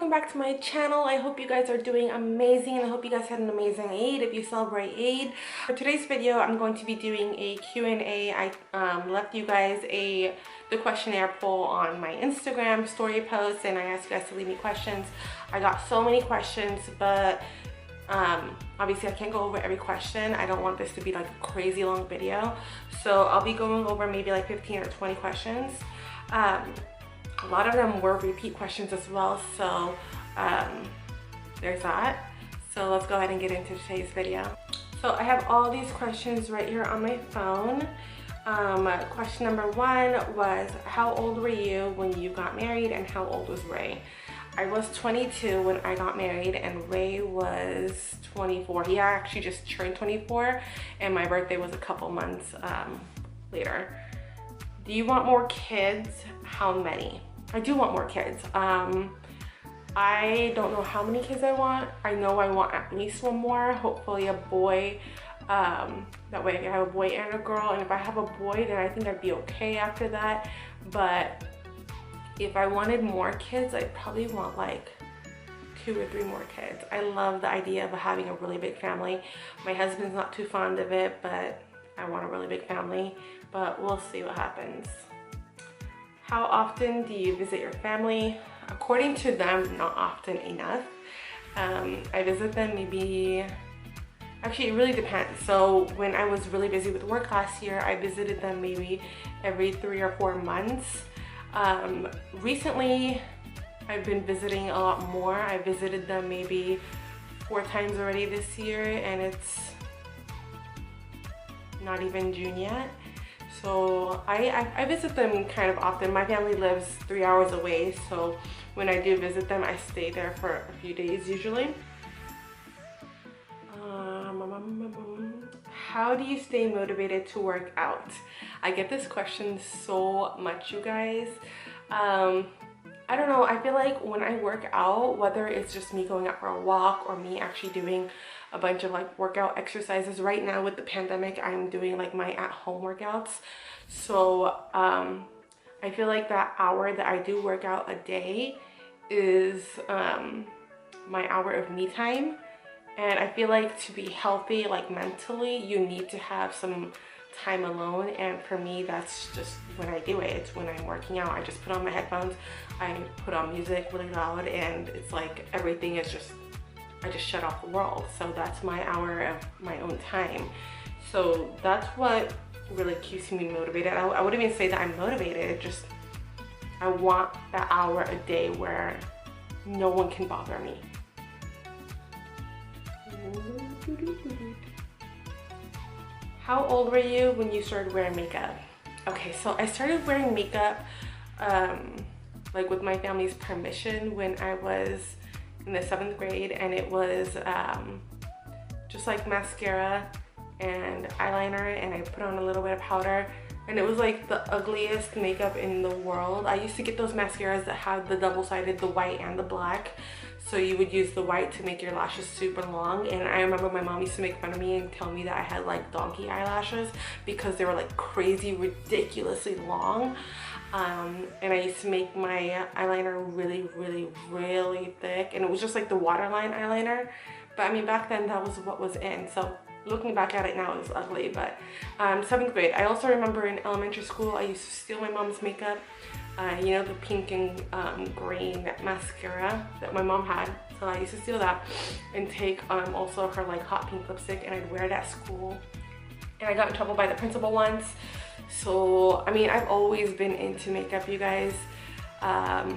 welcome back to my channel. I hope you guys are doing amazing and I hope you guys had an amazing Eid if you celebrate Eid. For today's video, I'm going to be doing a Q&A. I left you guys the questionnaire poll on my Instagram story post and I asked you guys to leave me questions. I got so many questions, but obviously I can't go over every question. I don't want this to be like a crazy long video. So I'll be going over maybe like 15 or 20 questions. A lot of them were repeat questions as well, so there's that. So let's go ahead and get into today's video. So I have all these questions right here on my phone. Question number 1 was, how old were you when you got married and how old was Ray? I was 22 when I got married and Ray was 24. He actually just turned 24 and my birthday was a couple months later. Do you want more kids? How many? I do want more kids. I don't know how many kids I want. I know I want at least one more, hopefully a boy. That way I have a boy and a girl, and if I have a boy then I think I'd be okay after that. But if I wanted more kids, I'd probably want like 2 or 3 more kids. I love the idea of having a really big family. My husband's not too fond of it, but I want a really big family, but we'll see what happens. How often do you visit your family? According to them, not often enough. I visit them maybe, actually it really depends. So when I was really busy with work last year, I visited them maybe every 3 or 4 months. Recently, I've been visiting a lot more. I visited them maybe 4 times already this year and it's not even June yet. So I visit them kind of often. My family lives 3 hours away, so when I do visit them, I stay there for a few days usually. How do you stay motivated to work out? I get this question so much, you guys. I don't know, I feel like when I work out, whether it's just me going out for a walk or me actually doing a bunch of like workout exercises. Right now with the pandemic, I'm doing like my at-home workouts. So I feel like that hour that I do work out a day is my hour of me time. And I feel like to be healthy, like mentally, you need to have some time alone, and for me that's just when I do it. It's when I'm working out. I just put on my headphones, I put on music really loud, and it's like everything is just, I just shut off the world. So that's my hour of my own time. So that's what really keeps me motivated. I wouldn't even say that I'm motivated, just I want that hour a day where no one can bother me. How old were you when you started wearing makeup? Okay, so I started wearing makeup like with my family's permission when I was in the 7th grade, and it was just like mascara and eyeliner, and I put on a little bit of powder, and it was like the ugliest makeup in the world. I used to get those mascaras that have the double-sided, the white and the black. So you would use the white to make your lashes super long, and I remember my mom used to make fun of me and tell me that I had like donkey eyelashes because they were like crazy, ridiculously long. And I used to make my eyeliner really thick, and it was just like the waterline eyeliner. But I mean, back then that was what was in. So looking back at it now, it was ugly. But 7th grade, I also remember in elementary school, I used to steal my mom's makeup. You know, the pink and green mascara that my mom had. So I used to steal that and take also her like hot pink lipstick, and I'd wear it at school. And I got in trouble by the principal once. So, I mean, I've always been into makeup, you guys. I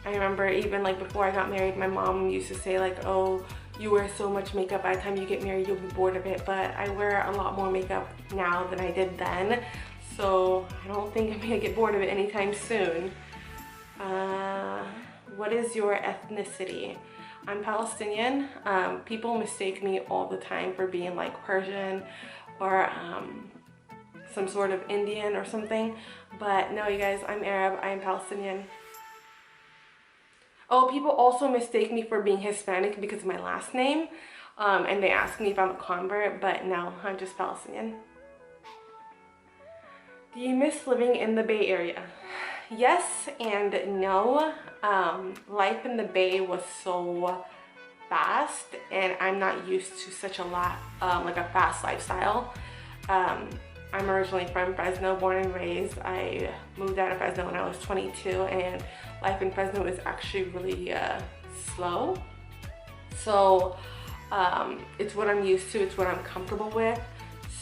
remember even like before I got married, my mom used to say like, oh, you wear so much makeup, by the time you get married, you'll be bored of it. But I wear a lot more makeup now than I did then. So I don't think I'm gonna get bored of it anytime soon. What is your ethnicity? I'm Palestinian. People mistake me all the time for being like Persian or some sort of Indian or something. But no, you guys, I'm Arab, I'm Palestinian. Oh, people also mistake me for being Hispanic because of my last name. And they ask me if I'm a convert, but no, I'm just Palestinian. Do you miss living in the Bay Area? Yes and no. Life in the Bay was so fast, and I'm not used to such a lot, like a fast lifestyle. I'm originally from Fresno, born and raised. I moved out of Fresno when I was 22, and life in Fresno is actually really slow. So it's what I'm used to, it's what I'm comfortable with.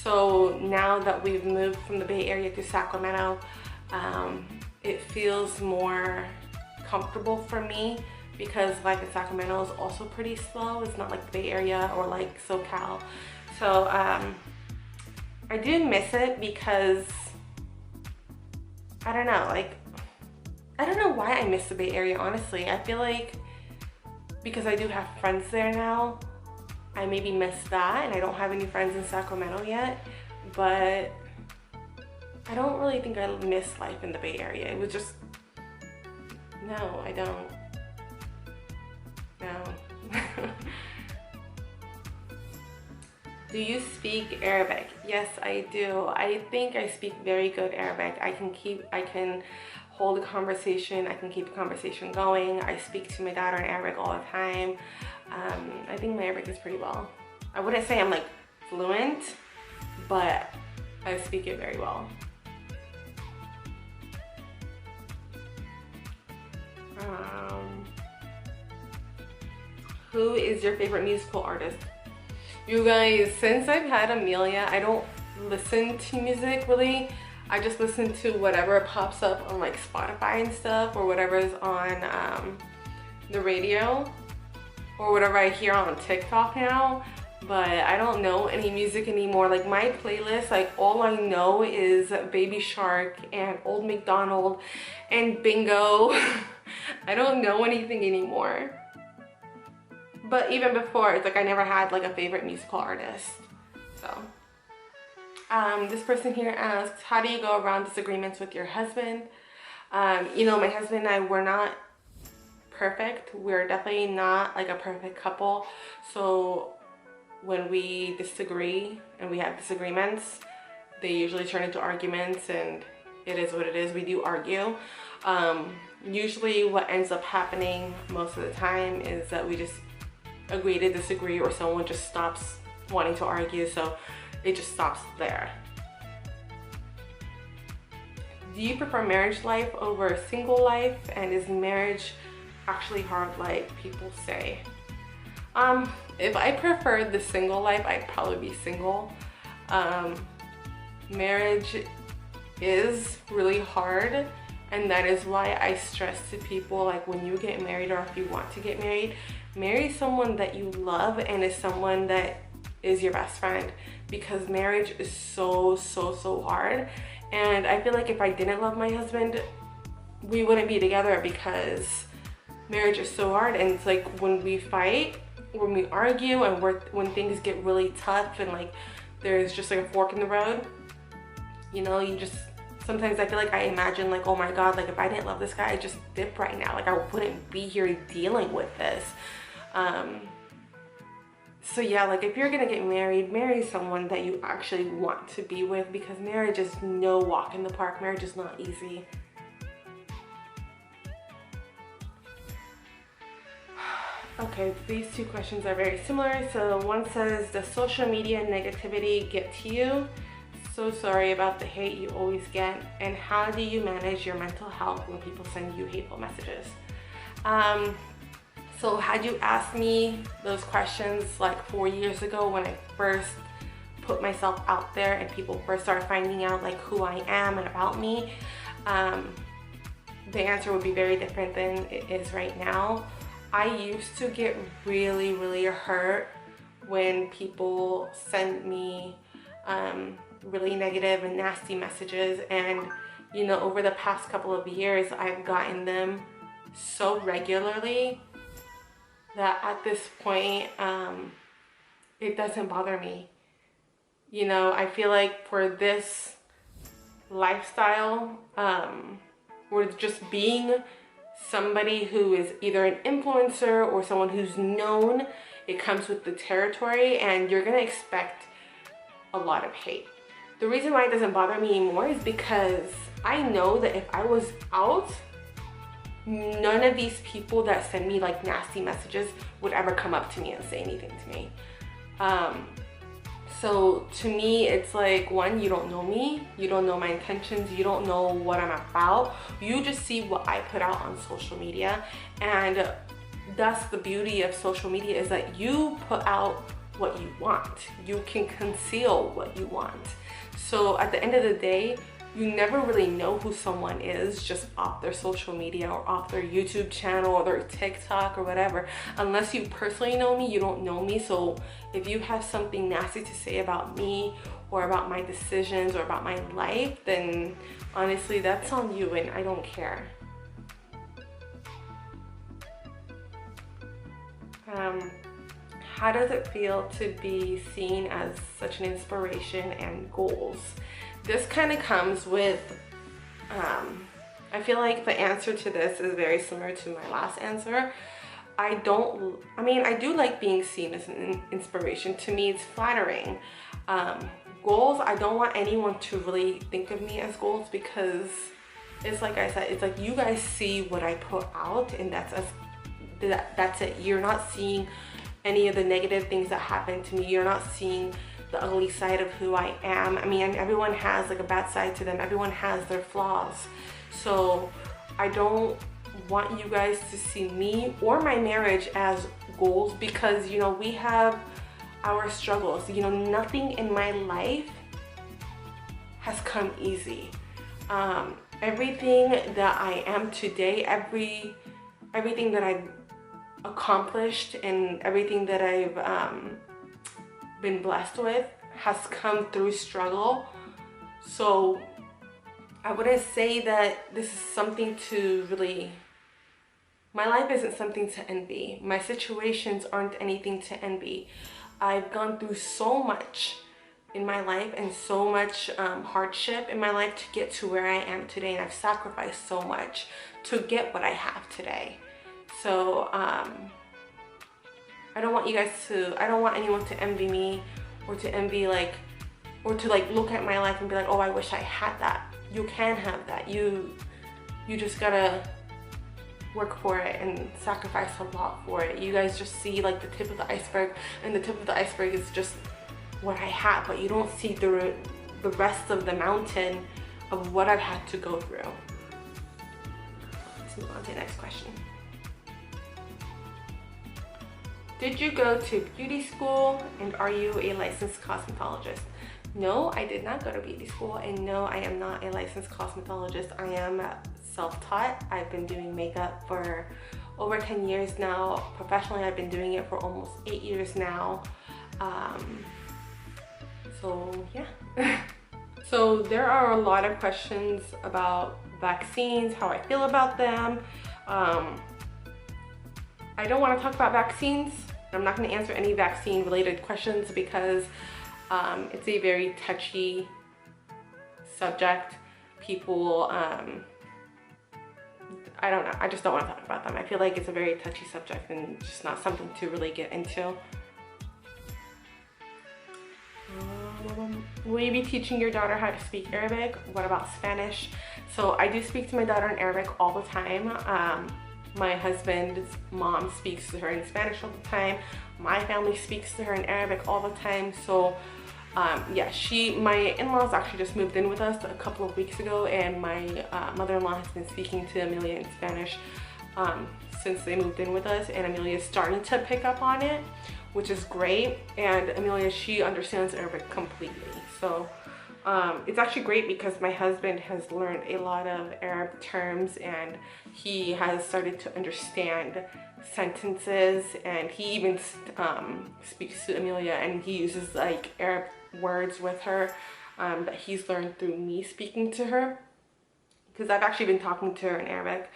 So now that we've moved from the Bay Area to Sacramento, it feels more comfortable for me because life in Sacramento is also pretty slow. It's not like the Bay Area or like SoCal. So I do miss it because I don't know, like I don't know why I miss the Bay Area, honestly. I feel like because I do have friends there now, I maybe miss that, and I don't have any friends in Sacramento yet, but I don't really think I miss life in the Bay Area. It was just, no, I don't. No. Do you speak Arabic? Yes, I do. I think I speak very good Arabic. I can hold a conversation. I can keep the conversation going. I speak to my daughter in Arabic all the time. I think my Arabic is pretty well. I wouldn't say I'm like fluent, but I speak it very well. Who is your favorite musical artist? You guys, since I've had Amelia, I don't listen to music really. I just listen to whatever pops up on like Spotify and stuff, or whatever is on the radio, or whatever I hear on TikTok now. But I don't know any music anymore. Like my playlist, like all I know is Baby Shark and Old MacDonald and Bingo. I don't know anything anymore. But even before, it's like I never had like a favorite musical artist. So, this person here asks, how do you go around disagreements with your husband? You know, my husband and I, we're not perfect. We're definitely not like a perfect couple. So when we disagree and we have disagreements, they usually turn into arguments, and it is what it is. We do argue. Usually what ends up happening most of the time is that we just agree to disagree, or someone just stops wanting to argue, so it just stops there. Do you prefer marriage life over single life, and is marriage actually hard like people say? If I preferred the single life, I'd probably be single. Marriage is really hard, and that is why I stress to people, like, when you get married, or if you want to get married, marry someone that you love and is someone that is your best friend, because marriage is so hard. And I feel like if I didn't love my husband, we wouldn't be together, because marriage is so hard. And it's like when we fight, when we argue, and when things get really tough, and like there's just like a fork in the road, you know, you just, sometimes I feel like I imagine like, oh my God, like if I didn't love this guy, I'd just dip right now. Like I wouldn't be here dealing with this. So yeah, like if you're gonna get married, marry someone that you actually want to be with, because marriage is no walk in the park. Marriage is not easy. Okay, these two questions are very similar. So one says, does social media negativity get to you? So sorry about the hate you always get, and how do you manage your mental health when people send you hateful messages? So had you asked me those questions like 4 years ago, when I first put myself out there and people first started finding out like who I am and about me, the answer would be very different than it is right now. I used to get really hurt when people send me really negative and nasty messages, and you know, over the past couple of years I've gotten them so regularly that at this point it doesn't bother me. You know, I feel like for this lifestyle, or just being somebody who is either an influencer or someone who's known, it comes with the territory, and you're gonna expect a lot of hate. The reason why it doesn't bother me anymore is because I know that if I was out, none of these people that send me like nasty messages would ever come up to me and say anything to me. So to me, it's like, one, you don't know me, you don't know my intentions, you don't know what I'm about. You just see what I put out on social media, and that's the beauty of social media, is that you put out what you want. You can conceal what you want. So at the end of the day, you never really know who someone is just off their social media or off their YouTube channel or their TikTok or whatever. Unless you personally know me, you don't know me. So if you have something nasty to say about me or about my decisions or about my life, then honestly, that's on you and I don't care. How does it feel to be seen as such an inspiration and goals? This kind of comes with, I feel like the answer to this is very similar to my last answer. I do like being seen as an inspiration. To me, it's flattering. Goals, I don't want anyone to really think of me as goals, because it's like I said, it's like you guys see what I put out, and that's it. You're not seeing any of the negative things that happen to me. You're not seeing the ugly side of who I am. I mean, everyone has like a bad side to them. Everyone has their flaws. So I don't want you guys to see me or my marriage as goals, because, you know, we have our struggles. You know, nothing in my life has come easy. Everything that I am today, everything that I've accomplished and everything that I've been blessed with has come through struggle. So I wouldn't say that this is something to really, my life isn't something to envy. My situations aren't anything to envy. I've gone through so much in my life and so much hardship in my life to get to where I am today, and I've sacrificed so much to get what I have today. So I don't want you guys to, I don't want anyone to envy me, or to envy like, or to like look at my life and be like, oh, I wish I had that. You can have that. You just gotta work for it and sacrifice a lot for it. You guys just see like the tip of the iceberg, and the tip of the iceberg is just what I have, but you don't see the rest of the mountain of what I've had to go through. Let's move on to the next question. Did you go to beauty school, and are you a licensed cosmetologist? No, I did not go to beauty school, and no, I am not a licensed cosmetologist. I am self-taught. I've been doing makeup for over 10 years now. Professionally, I've been doing it for almost 8 years now. So yeah. So there are a lot of questions about vaccines, how I feel about them. I don't want to talk about vaccines. I'm not going to answer any vaccine related questions because it's a very touchy subject. People, I don't know, I just don't want to talk about them. I feel like it's a very touchy subject and just not something to really get into. Will you be teaching your daughter how to speak Arabic? What about Spanish? So I do speak to my daughter in Arabic all the time. My husband's mom speaks to her in Spanish all the time. My family speaks to her in Arabic all the time. So yeah, my in-laws actually just moved in with us a couple of weeks ago, and my mother-in-law has been speaking to Amelia in Spanish since they moved in with us, and Amelia's starting to pick up on it, which is great. And Amelia, she understands Arabic completely. So it's actually great because my husband has learned a lot of Arab terms, and he has started to understand sentences, and he even speaks to Amelia, and he uses like Arab words with her that he's learned through me speaking to her, because I've actually been talking to her in Arabic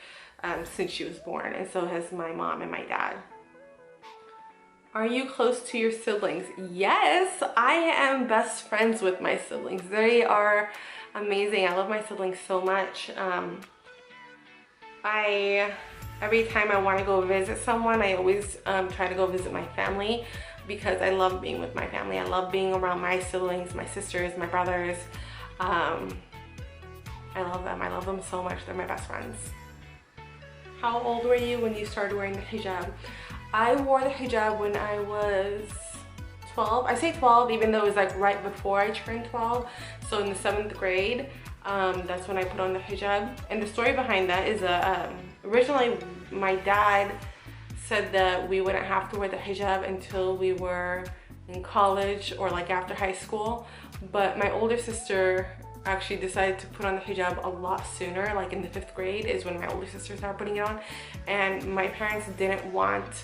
since she was born, and so has my mom and my dad. Are you close to your siblings? Yes, I am best friends with my siblings. They are amazing. I love my siblings so much. Every time I want to go visit someone, I always try to go visit my family. because I love being with my family. I love being around my siblings, my sisters, my brothers. I love them. I love them so much. They're my best friends. How old were you when you started wearing the hijab? I wore the hijab when I was 12. I say 12 even though it was like right before I turned 12. So in the 7th grade, that's when I put on the hijab. And the story behind that is originally my dad said that we wouldn't have to wear the hijab until we were in college or like after high school. But my older sister actually decided to put on the hijab a lot sooner, like in the 5th grade is when my older sister started putting it on. And my parents didn't want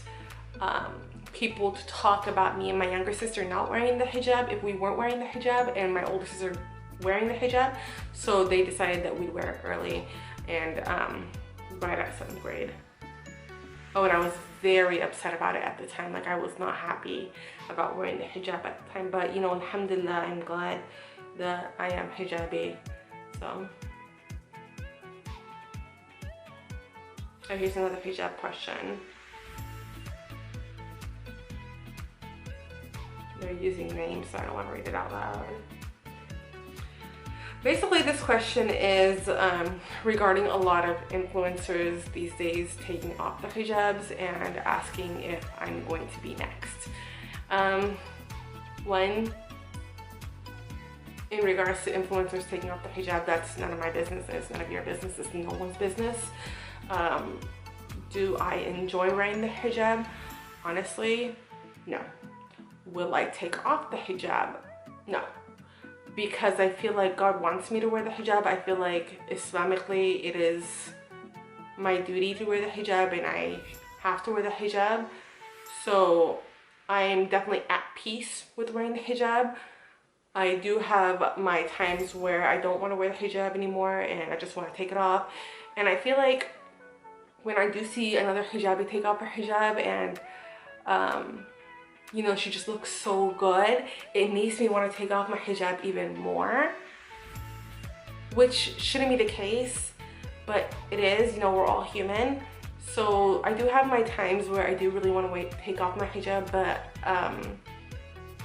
people to talk about me and my younger sister not wearing the hijab if we weren't wearing the hijab and my older sister wearing the hijab. So they decided that we'd wear it early and right at 7th grade. Oh, and I was very upset about it at the time. Like I was not happy about wearing the hijab at the time, but you know, alhamdulillah, I'm glad that I am hijabi. So here's another hijab question. They're using names, so I don't want to read it out loud. Basically, this question is regarding a lot of influencers these days taking off the hijabs and asking if I'm going to be next. One, in regards to influencers taking off the hijab, that's none of my business. It's none of your business. It's no one's business. Do I enjoy wearing the hijab? Honestly, no. Will I take off the hijab? No. Because I feel like God wants me to wear the hijab. I feel like Islamically it is my duty to wear the hijab and I have to wear the hijab. So I'm definitely at peace with wearing the hijab. I do have my times where I don't want to wear the hijab anymore and I just want to take it off. And I feel like when I do see another hijabi take off her hijab and you know, she just looks so good, it makes me want to take off my hijab even more, which shouldn't be the case, but it is. You know, we're all human. So I do have my times where I do really want to take off my hijab, but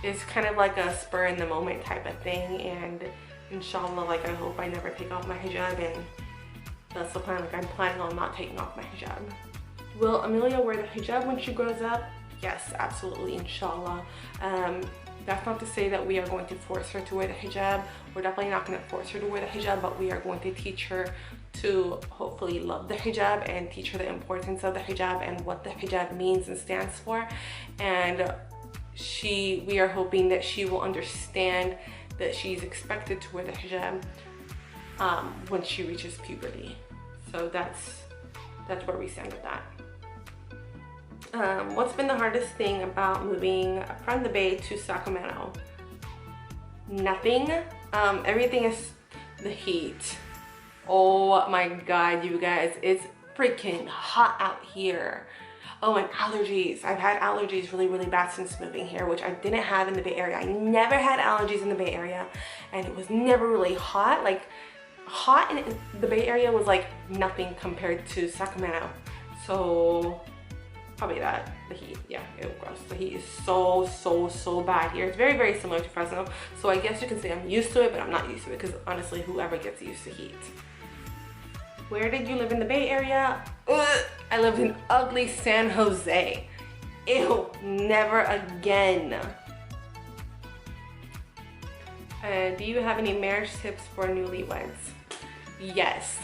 it's kind of like a spur in the moment type of thing, and inshallah, like I hope I never take off my hijab, and that's the plan. Like I'm planning on not taking off my hijab. Will Amelia wear the hijab when she grows up? Yes, absolutely, inshallah. That's not to say that we are going to force her to wear the hijab. We're definitely not going to force her to wear the hijab, but we are going to teach her to hopefully love the hijab and teach her the importance of the hijab and what the hijab means and stands for. And we are hoping that she will understand that she's expected to wear the hijab when she reaches puberty. So that's where we stand with that. What's been the hardest thing about moving from the Bay to Sacramento? Nothing. Everything is the heat. Oh my God, you guys, it's freaking hot out here. Oh, and allergies. I've had allergies really, really bad since moving here, which I didn't have in the Bay Area. I never had allergies in the Bay Area, and it was never really hot. Like, hot in the Bay Area was like nothing compared to Sacramento. So probably that, the heat. Yeah, it was gross. The heat is so bad here. It's very, very similar to Fresno. So I guess you can say I'm used to it, but I'm not used to it, because honestly, whoever gets used to heat. Where did you live in the Bay Area? Ugh, I lived in ugly San Jose. Ew, never again. Do you have any marriage tips for newlyweds? Yes,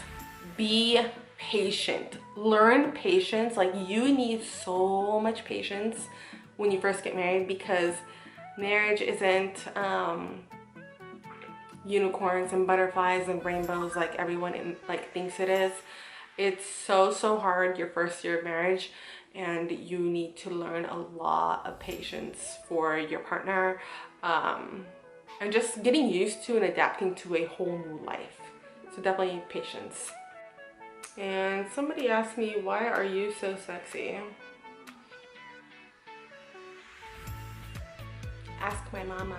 be patient. Learn patience. Like, you need so much patience when you first get married, because marriage isn't unicorns and butterflies and rainbows like everyone thinks it is. It's so hard your first year of marriage, and you need to learn a lot of patience for your partner, and just getting used to and adapting to a whole new life. So definitely patience. And somebody asked me, why are you so sexy? Ask my mama.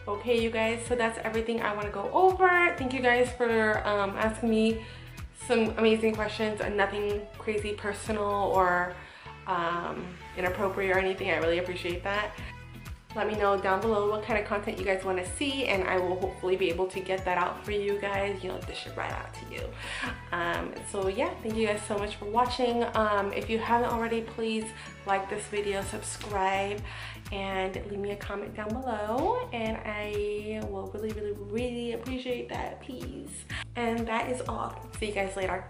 Okay, you guys, so that's everything I want to go over. Thank you guys for asking me some amazing questions, and nothing crazy personal or inappropriate or anything, I really appreciate that. Let me know down below what kind of content you guys want to see, and I will hopefully be able to get that out for you guys, you know, dish it right out to you. So yeah, thank you guys so much for watching. If you haven't already, please like this video, subscribe, and leave me a comment down below, and I will really appreciate that, please. And that is all. See you guys later.